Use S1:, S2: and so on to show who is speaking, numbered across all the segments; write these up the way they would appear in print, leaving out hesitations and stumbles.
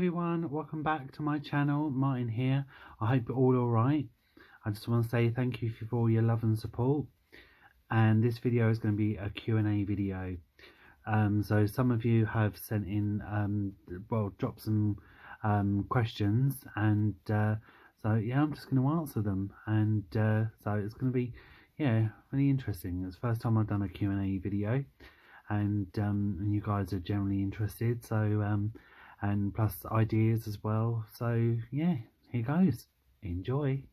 S1: everyone, welcome back to my channel. Martin here. I hope you're all alright. I just want to say thank you for all your love and support, and this video is going to be a Q&A video. So some of you have sent in dropped some questions, and so yeah, I'm just going to answer them, and so it's going to be really interesting. It's the first time I've done a Q&A video, and you guys are generally interested, so and plus ideas as well. So yeah, here goes. Enjoy.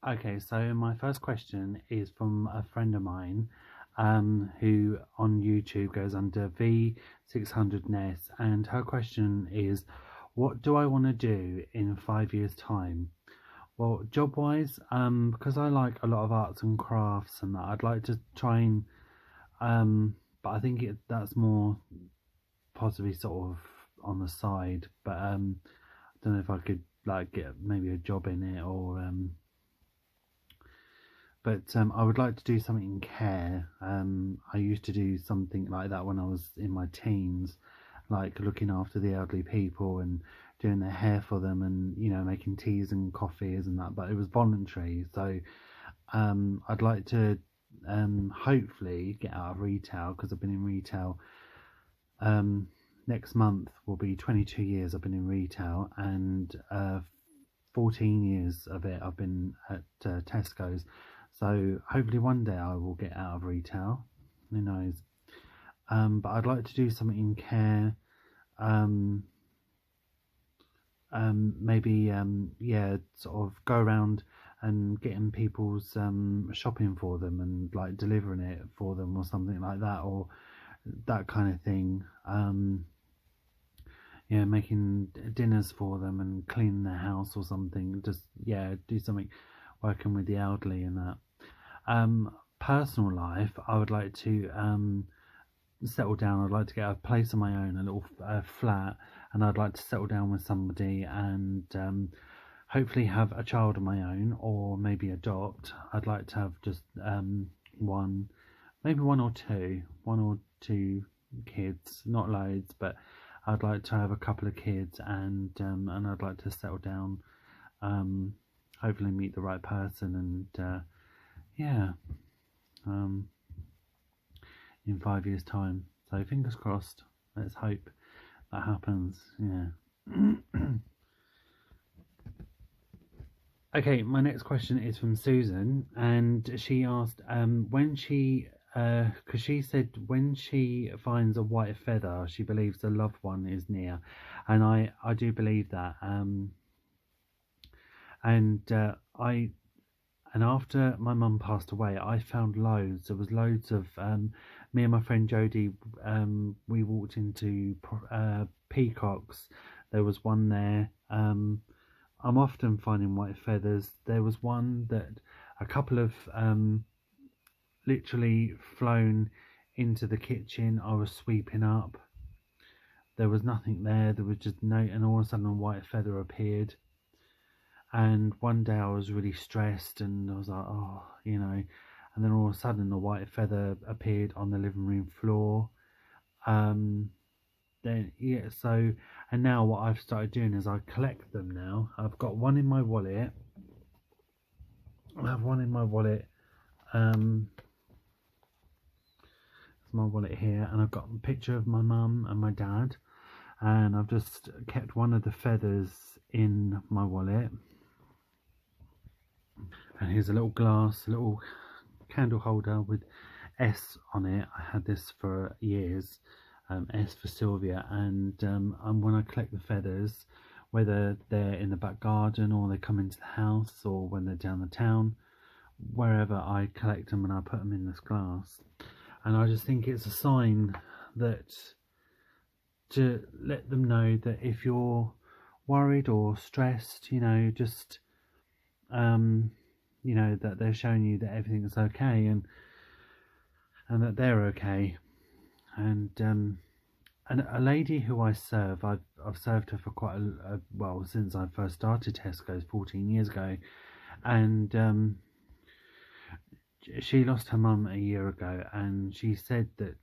S1: Okay, so my first question is from a friend of mine who on YouTube goes under V600Ness, and her question is, what do I want to do in 5 years time? Well, job wise, because I like a lot of arts and crafts and that, I'd like to try and but I think that's more possibly sort of on the side, but I don't know if I could like get maybe a job in it, or but I would like to do something in care. I used to do something like that when I was in my teens, like looking after the elderly people and doing their hair for them, and making teas and coffees and that, but it was voluntary. So I'd like to hopefully get out of retail, because I've been in retail. Next month will be 22 years I've been in retail, and 14 years of it I've been at Tesco's. So hopefully one day I will get out of retail, who knows. But I'd like to do something in care, maybe sort of go around and getting people's shopping for them, and like delivering it for them or something like that, or that kind of thing. Making dinners for them and cleaning their house or something. Just do something working with the elderly and that. Personal life, I would like to settle down. I'd like to get a place of my own, a little flat, and I'd like to settle down with somebody and hopefully have a child of my own, or maybe adopt. I'd like to have just maybe one or two kids, not loads, but I'd like to have a couple of kids, and I'd like to settle down, hopefully meet the right person, and in 5 years time. So fingers crossed, let's hope that happens. Okay, my next question is from Susan, and she asked when she because she said when she finds a white feather, she believes the loved one is near, and I do believe that. And after my mum passed away, I found loads. There was loads of me and my friend Jodie. We walked into peacocks. There was one there. I'm often finding white feathers. There was one that a couple of literally flown into the kitchen. I was sweeping up. There was nothing there. There was just no, and all of a sudden a white feather appeared. And one day I was really stressed, and I was like, oh, and then all of a sudden a white feather appeared on the living room floor. So, and now what I've started doing is I collect them now. I've got one in my wallet. I have one in my wallet. It's my wallet here, and I've got a picture of my mum and my dad, and I've just kept one of the feathers in my wallet. And here's a little glass, a little candle holder with S on it. I had this for years. S for Sylvia, and when I collect the feathers, whether they're in the back garden or they come into the house, or when they're down the town, wherever, I collect them and I put them in this glass. And I just think it's a sign that to let them know that if you're worried or stressed, just that they're showing you that everything's okay, and that they're okay. And a lady who I serve, I've served her for quite well, since I first started Tesco's 14 years ago, and she lost her mum a year ago, and she said that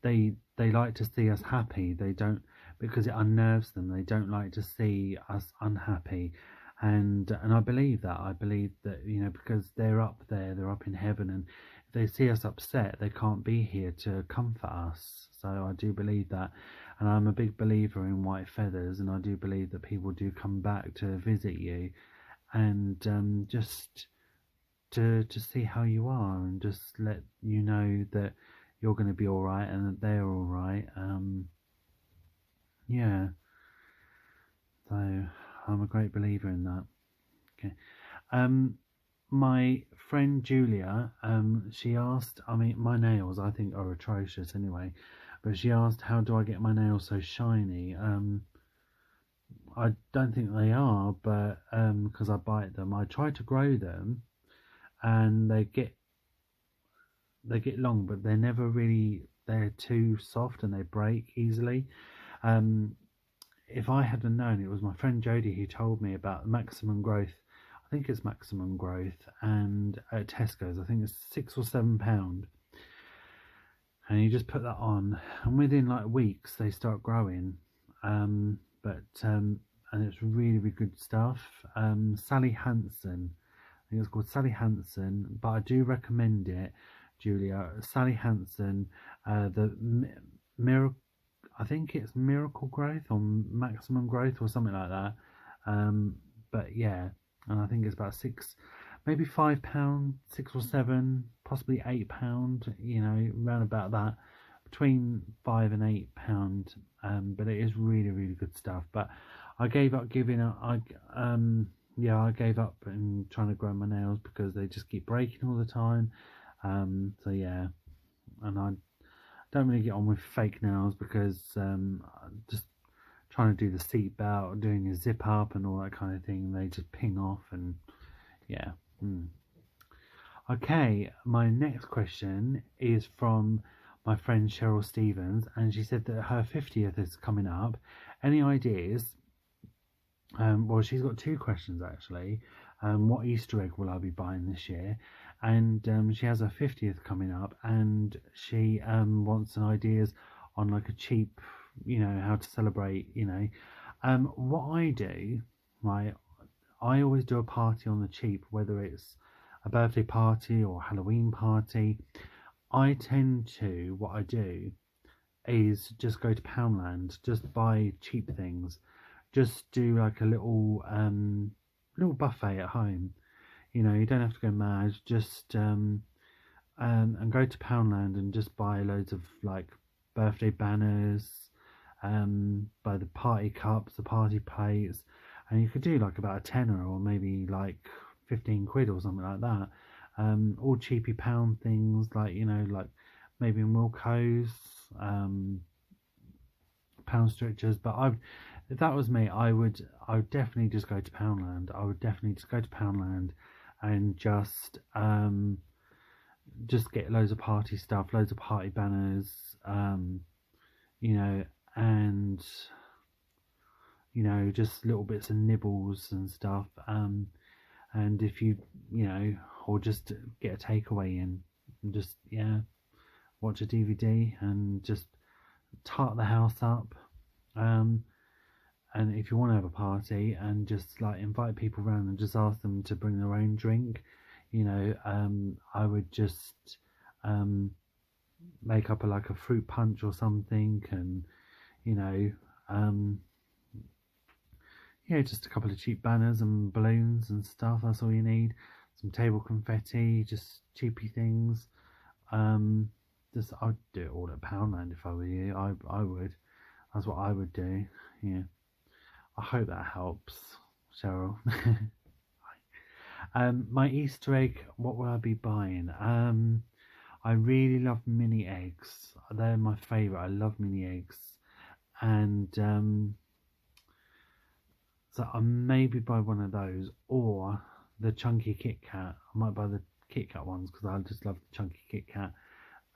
S1: they like to see us happy. They don't, because it unnerves them. They don't like to see us unhappy, and I believe that. I believe that, you know, because they're up there, they're up in heaven, and if they see us upset, they can't be here to comfort us. So I do believe that, and I'm a big believer in white feathers, and I do believe that people do come back to visit you, and just to see how you are, and just let you know that you're going to be all right and that they're all right. Yeah, so I'm a great believer in that. Okay. My friend Julia, she asked, I mean, my nails I think are atrocious anyway, but she asked, how do I get my nails so shiny? I don't think they are, but because I bite them. I try to grow them, and they get long, but they're never really, they're too soft and they break easily. If I hadn't known, it was my friend Jodie who told me about maximum growth. I think it's maximum growth, and at Tesco's I think it's £6 or £7, and you just put that on, and within like weeks they start growing. And it's really, really good stuff. Sally Hansen, I think it's called Sally Hansen, but I do recommend it, Julia. Sally Hansen, Miracle, I think it's Miracle Growth or Maximum Growth or something like that. But yeah, and I think it's about maybe £5, 6 or 7, possibly £8. You know, around about that, between £5 and £8. But it is really, really good stuff. But I gave up giving up. I gave up and trying to grow my nails because they just keep breaking all the time. So yeah, and I don't really get on with fake nails because just trying to do the seat belt, doing a zip up and all that kind of thing, they just ping off, and yeah. Okay, my next question is from my friend Cheryl Stevens, and she said that her 50th is coming up. Any ideas? Well, she's got two questions actually. What Easter egg will I be buying this year? And she has her 50th coming up, and she wants some ideas on like a cheap, you know, how to celebrate, you know. What I do, right, I always do a party on the cheap, whether it's a birthday party or a Halloween party. I tend to, what I do is just go to Poundland, just buy cheap things, just do like a little buffet at home. You know, you don't have to go mad, just and go to Poundland and just buy loads of like birthday banners, buy the party cups, the party plates, and you could do like about a tenner or maybe like 15 quid or something like that. All cheapy pound things, like, you know, like maybe in Wilco's, pound stretchers. But if that was me, I would definitely just go to Poundland. I would definitely just go to Poundland and just get loads of party stuff, loads of party banners, you know, and you know, just little bits of nibbles and stuff. And if you know, or just get a takeaway in, and just, yeah, watch a DVD and just tart the house up. And if you want to have a party, and just like invite people around and just ask them to bring their own drink, you know, I would just make up like a fruit punch or something, and you know, yeah, just a couple of cheap banners and balloons and stuff. That's all you need. Some table confetti, just cheapy things. I'd do it all at Poundland if I were you. I would. That's what I would do. Yeah. I hope that helps, Cheryl. My Easter egg, what will I be buying? I really love mini eggs. They're my favourite. I love mini eggs. And so I maybe buy one of those, or the chunky Kit Kat. I might buy the Kit Kat ones because I just love the chunky Kit Kat.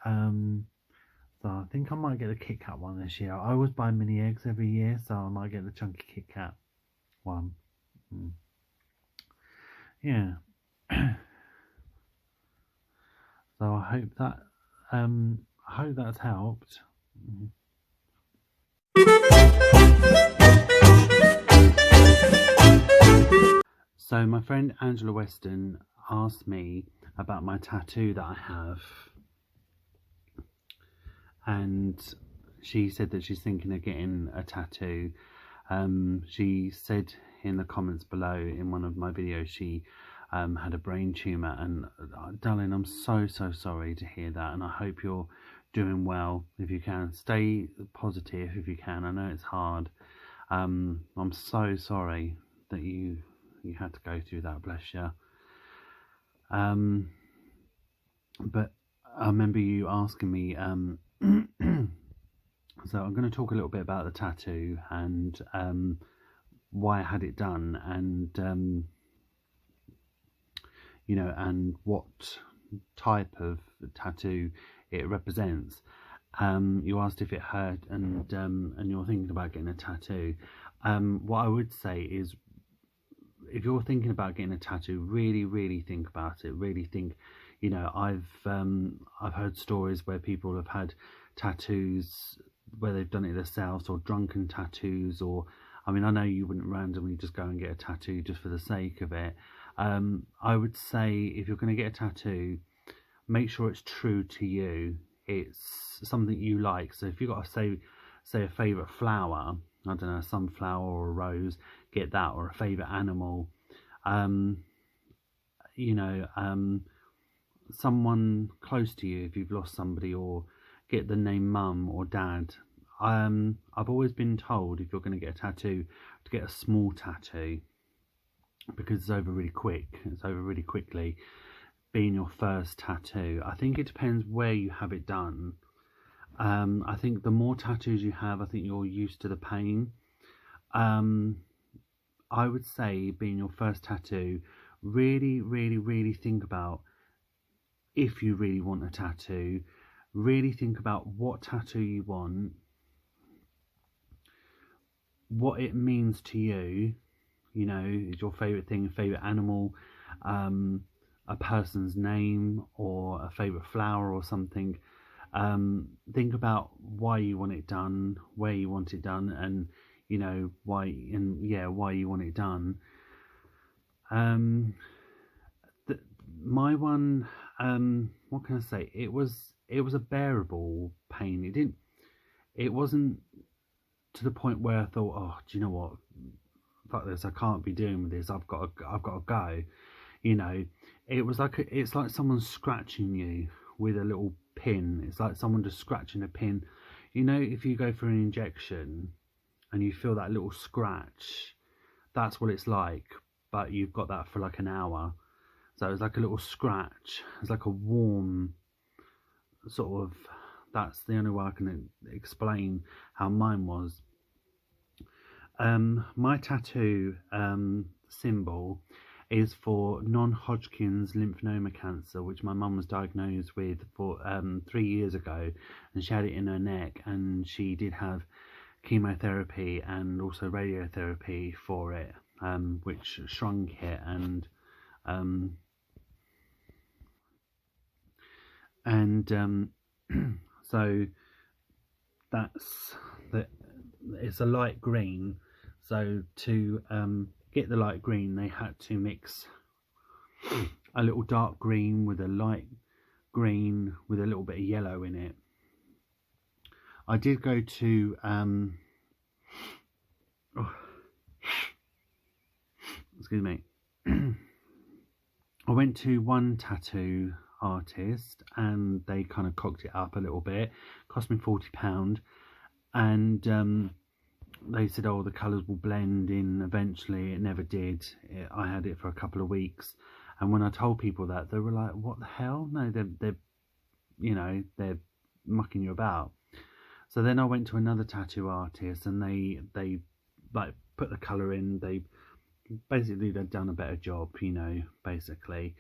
S1: So I think I might get the Kit Kat one this year. I always buy mini eggs every year, so I might get the chunky Kit Kat one. Yeah. So I hope that's helped. So my friend Angela Weston asked me about my tattoo that I have, and she said that she's thinking of getting a tattoo. She said in the comments below in one of my videos she had a brain tumour, and darling, I'm so sorry to hear that, and I hope you're doing well. If you can, stay positive if you can. I know it's hard. I'm so sorry that you had to go through that, bless you. But I remember you asking me so I'm going to talk a little bit about the tattoo and why I had it done, and you know, and what type of tattoo it represents. You asked if it hurt, and you're thinking about getting a tattoo. What I would say is, if you're thinking about getting a tattoo, really think about it. Really think, you know, I've heard stories where people have had tattoos where they've done it themselves, or drunken tattoos, or I mean, I know you wouldn't randomly just go and get a tattoo just for the sake of it. I would say if you're going to get a tattoo, make sure it's true to you. It's something you like. So if you've got to say a favourite flower, I don't know, a sunflower or a rose, get that, or a favourite animal. You know, someone close to you if you've lost somebody, or get the name mum or dad. I've always been told if you're going to get a tattoo, to get a small tattoo, because it's over really quick. It's over really quickly, being your first tattoo. I think it depends where you have it done. I think the more tattoos you have, I think you're used to the pain. I would say, being your first tattoo, really think about, if you really want a tattoo, really think about what tattoo you want, what it means to you. You know, is your favourite thing, a favourite animal, a person's name, or a favourite flower or something. Think about why you want it done, where you want it done, and you know why, and yeah, why you want it done. My one, what can I say? It was a bearable pain. It wasn't to the point where I thought, oh, do you know what? Fuck this! I can't be doing with this. I've got to go. You know, it was like it's like someone scratching you with a little pin. It's like someone just scratching a pin. You know, if you go for an injection and you feel that little scratch, that's what it's like. But you've got that for like an hour. So it's like a little scratch. It's like a warm sort of. That's the only way I can explain how mine was. My tattoo symbol is for non-Hodgkin's lymphoma cancer, which my mum was diagnosed with for 3 years ago, and she had it in her neck, and she did have chemotherapy and also radiotherapy for it, which shrunk it, and so that's it's a light green. So to get the light green, they had to mix a little dark green with a light green with a little bit of yellow in it. I did go to excuse me. I went to one tattoo artist and they kind of cocked it up a little bit. Cost me £40, and they said, oh, the colours will blend in eventually. It never did. I had it for a couple of weeks, and when I told people that, they were like, what the hell? No, they're you know, they're mucking you about. So then I went to another tattoo artist, and they like put the colour in. They basically, they'd done a better job, you know, basically.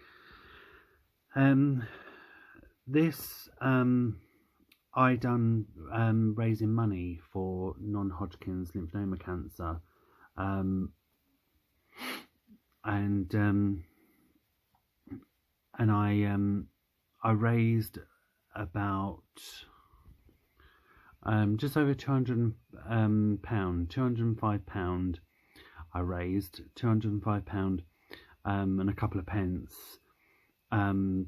S1: This I done raising money for non-Hodgkin's lymphoma cancer, and I raised about just over £200, £205. I raised £205 and a couple of pence,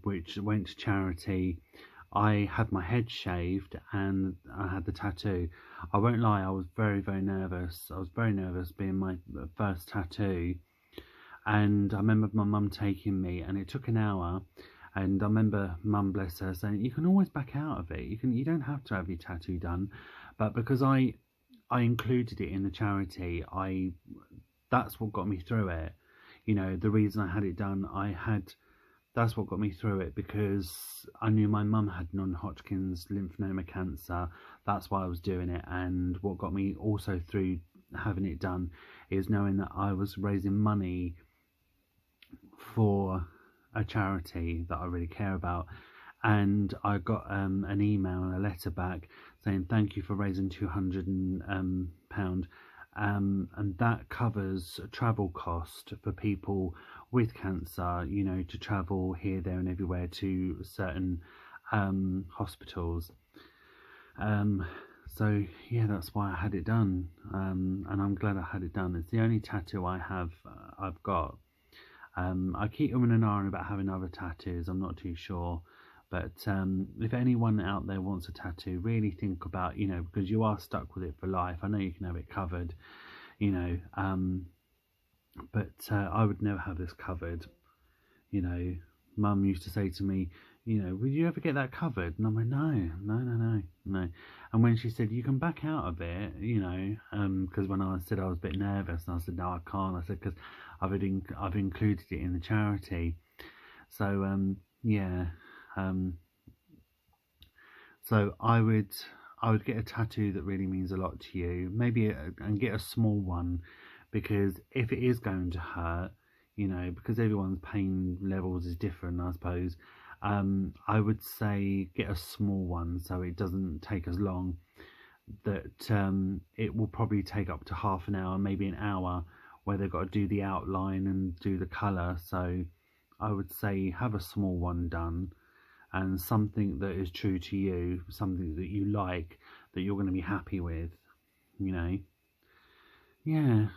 S1: which went to charity. I had my head shaved and I had the tattoo. I won't lie, I was very, very nervous. I was very nervous being my first tattoo. And I remember my mum taking me, and it took an hour. And I remember Mum, bless her, saying, "You can always back out of it. You don't have to have your tattoo done." But because I included it in the charity, that's what got me through it. You know, the reason I had it done, that's what got me through it, because I knew my mum had non-Hodgkin's lymphoma cancer. That's why I was doing it. And what got me also through having it done is knowing that I was raising money for a charity that I really care about. And I got an email and a letter back saying thank you for raising £200, and that covers travel cost for people with cancer, you know, to travel here, there and everywhere to certain hospitals. So yeah, that's why I had it done, and I'm glad I had it done. It's the only tattoo I've got. I keep umming and ahhing about having other tattoos. I'm not too sure, but if anyone out there wants a tattoo, really think about, you know, because you are stuck with it for life. I know you can have it covered, you know, but I would never have this covered. You know, Mum used to say to me, you know, would you ever get that covered? And I'm like, no. And when she said, you can back out of it, you know, because when I said I was a bit nervous, and I said, no, I can't. I said, because I've included it in the charity. So yeah, so I would get a tattoo that really means a lot to you, maybe and get a small one, because if it is going to hurt, you know, because everyone's pain levels is different, I suppose. I would say get a small one so it doesn't take as long. That it will probably take up to half an hour, maybe an hour, where they've got to do the outline and do the colour. So I would say have a small one done, and something that is true to you, something that you like, that you're going to be happy with, you know. Yeah.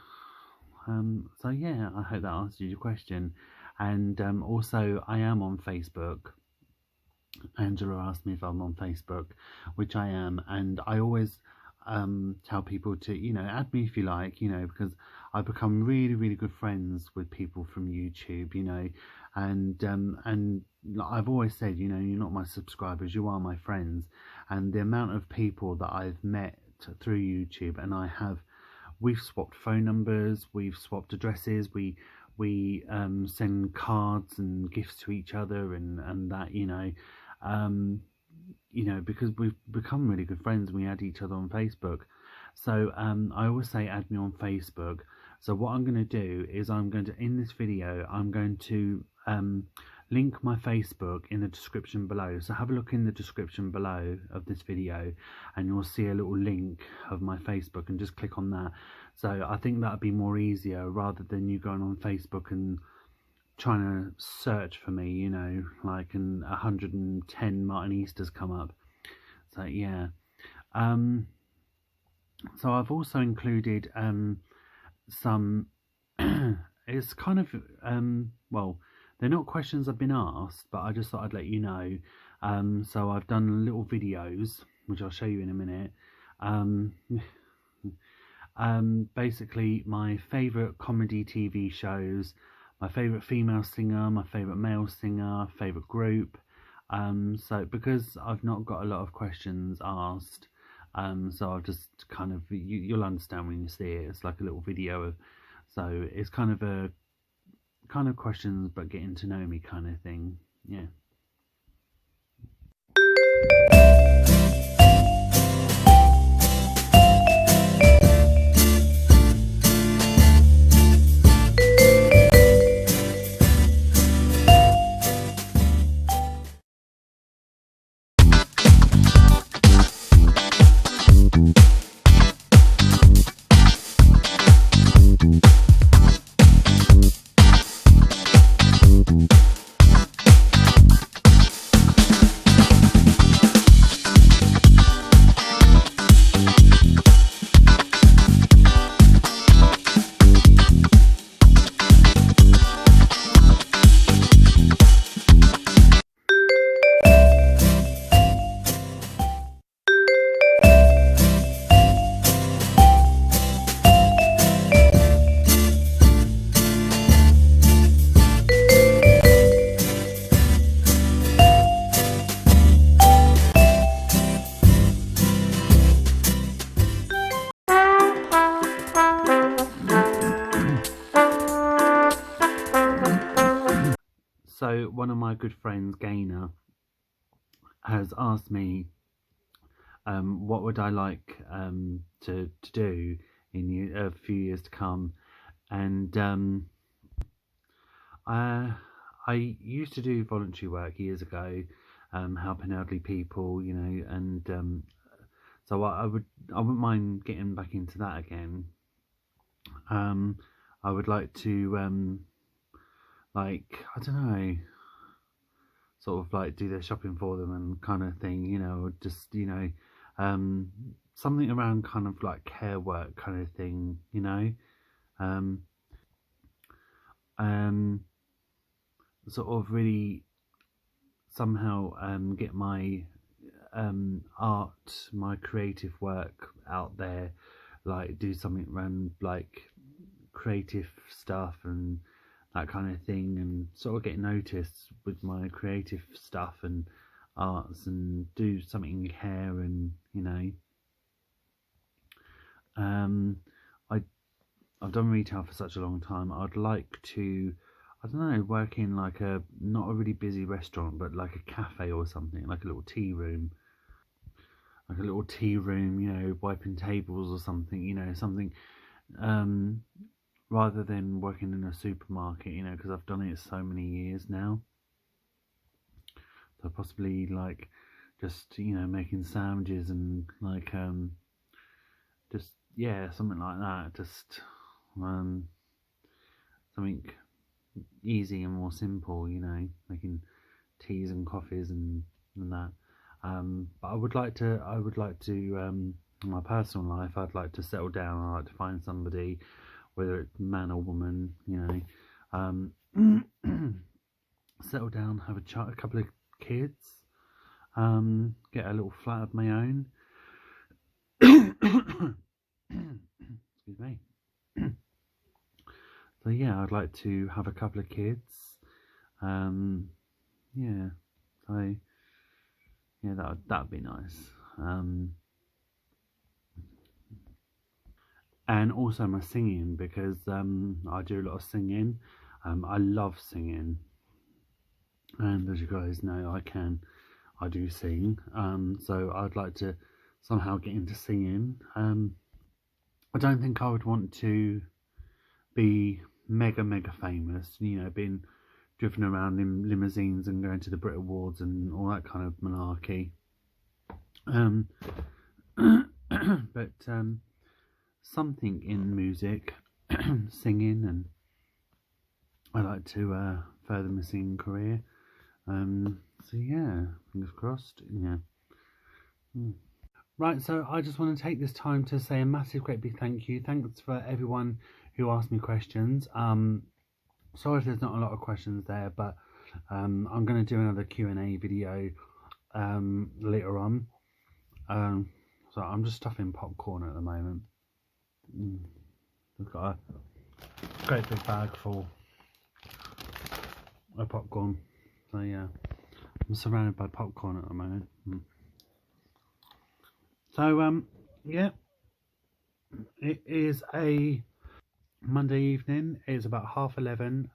S1: So yeah, I hope that answers your question. And also, I am on Facebook. Angela asked me if I'm on Facebook, which I am, and I always tell people to, you know, add me if you like, you know, because I've become really, really good friends with people from YouTube, you know, and I've always said, you know, you're not my subscribers, you are my friends. And the amount of people that I've met through YouTube, and we've swapped phone numbers, we've swapped addresses, we send cards and gifts to each other, and that, you know, because we've become really good friends, and we add each other on Facebook. So I always say add me on Facebook. So what I'm going to do is in this video, I'm going to link my Facebook in the description below. So have a look in the description below of this video, and you'll see a little link of my Facebook, and just click on that. So I think that'd be more easier, rather than you going on Facebook and trying to search for me, you know, like, and 110 Martin Easters come up. So yeah. So I've also included some it's kind of well, they're not questions I've been asked, but I just thought I'd let you know. So I've done little videos, which I'll show you in a minute. Basically my favourite comedy TV shows, my favourite female singer, my favourite male singer, favourite group. So because I've not got a lot of questions asked, so I'll just kind of, you'll understand when you see it. It's like a little video of, so it's kind of questions but getting to know me kind of thing. Yeah. one of my good friends, Gaynor, has asked me what would I like to do in a few years to come, and I used to do voluntary work years ago, helping elderly people, you know, and so I wouldn't mind getting back into that again. I would like to like, I don't know, sort of like do their shopping for them and kind of thing, you know, or just, you know, something around kind of like care work kind of thing, you know. Sort of really somehow get my art, my creative work out there, like do something around like creative stuff and that kind of thing, and sort of get noticed with my creative stuff and arts, and do something in hair, and you know, I've done retail for such a long time. I'd like to, I don't know, work in like a, not a really busy restaurant, but like a cafe or something, like a little tea room, you know, wiping tables or something, you know, something, rather than working in a supermarket, you know, because I've done it so many years now. So possibly like just, you know, making sandwiches and like just, yeah, something like that, just something easy and more simple, you know, making teas and coffees and that. But I would like to in my personal life, I'd like to settle down. I'd like to find somebody, whether it's man or woman, you know, settle down, have a couple of kids, get a little flat of my own. Excuse me. So yeah, I'd like to have a couple of kids. Yeah, so yeah, that'd be nice. And also my singing, because I do a lot of singing. I love singing, and as you guys know, I do sing. So I'd like to somehow get into singing. I don't think I would want to be mega famous, you know, being driven around in limousines and going to the Brit Awards and all that kind of malarkey. But something in music, singing, and I like to further my singing career. So yeah, fingers crossed. Yeah. Right, so I just want to take this time to say a massive, great big thank you. Thanks for everyone who asked me questions. Sorry if there's not a lot of questions there, but I'm going to do another Q&A video later on. So I'm just stuffing popcorn at the moment. I've got a great big bag full of popcorn. So yeah, I'm surrounded by popcorn at the moment. So yeah, it is a Monday evening. It's about 11:30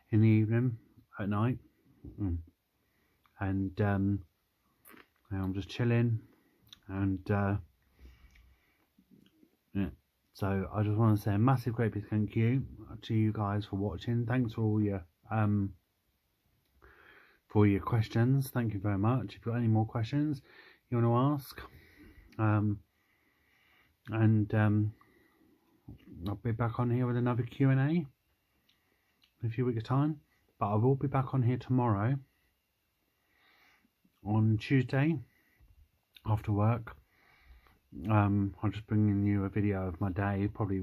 S1: in the evening at night, and I'm just chilling, and yeah. So I just want to say a massive, great big thank you to you guys for watching. Thanks for all your questions. Thank you very much. If you've got any more questions you want to ask, and I'll be back on here with another Q&A in a few weeks' time. But I will be back on here tomorrow, on Tuesday, after work. I'm just bringing you a video of my day, probably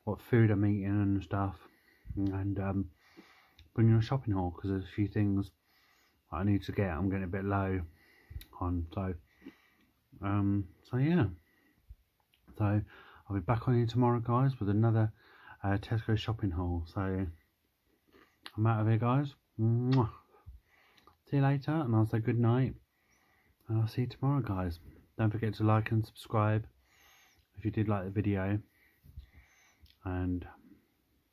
S1: what food I'm eating and stuff, and bring you a shopping haul, because there's a few things I need to get. I'm getting a bit low on, so yeah. So I'll be back on here tomorrow, guys, with another Tesco shopping haul. So I'm out of here, guys. Mwah. See you later, and I'll say good night, and I'll see you tomorrow, guys. Don't forget to like and subscribe if you did like the video, and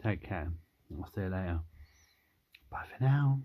S1: take care. I'll see you later. Bye for now.